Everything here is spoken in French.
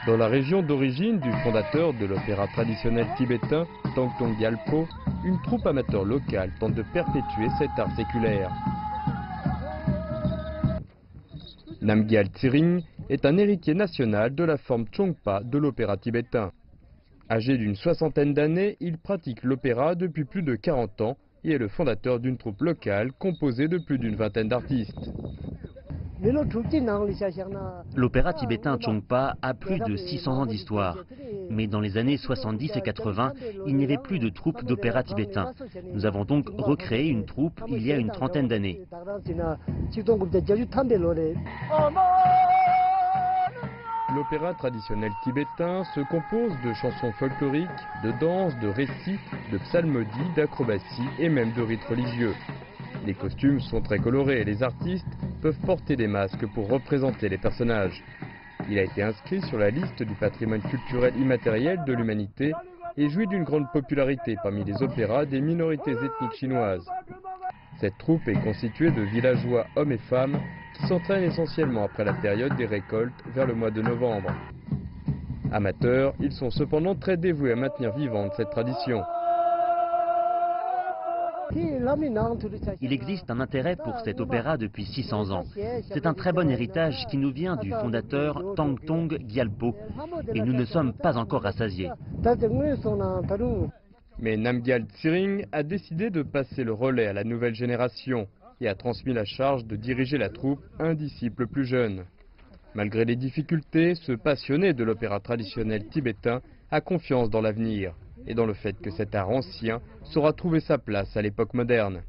Dans la région d'origine du fondateur de l'opéra traditionnel tibétain, Tongtong Gyalpo, une troupe amateur locale tente de perpétuer cet art séculaire. Namgyal Tsering est un héritier national de la forme Chongpa de l'opéra tibétain. Âgé d'une soixantaine d'années, il pratique l'opéra depuis plus de 40 ans et est le fondateur d'une troupe locale composée de plus d'une vingtaine d'artistes. L'opéra tibétain Chongpa a plus de 600 ans d'histoire. Mais dans les années 70 et 80, il n'y avait plus de troupe d'opéra tibétain. Nous avons donc recréé une troupe il y a une trentaine d'années. L'opéra traditionnel tibétain se compose de chansons folkloriques, de danses, de récits, de psalmodies, d'acrobaties et même de rites religieux. Les costumes sont très colorés et les artistes peuvent porter des masques pour représenter les personnages. Il a été inscrit sur la liste du patrimoine culturel immatériel de l'humanité et jouit d'une grande popularité parmi les opéras des minorités ethniques chinoises. Cette troupe est constituée de villageois hommes et femmes qui s'entraînent essentiellement après la période des récoltes vers le mois de novembre. Amateurs, ils sont cependant très dévoués à maintenir vivante cette tradition. Il existe un intérêt pour cet opéra depuis 600 ans. C'est un très bon héritage qui nous vient du fondateur Tongtong Gyalpo. Et nous ne sommes pas encore rassasiés. Mais Namgyal Tsering a décidé de passer le relais à la nouvelle génération et a transmis la charge de diriger la troupe à un disciple plus jeune. Malgré les difficultés, ce passionné de l'opéra traditionnel tibétain a confiance dans l'avenir et dans le fait que cet art ancien saura trouver sa place à l'époque moderne.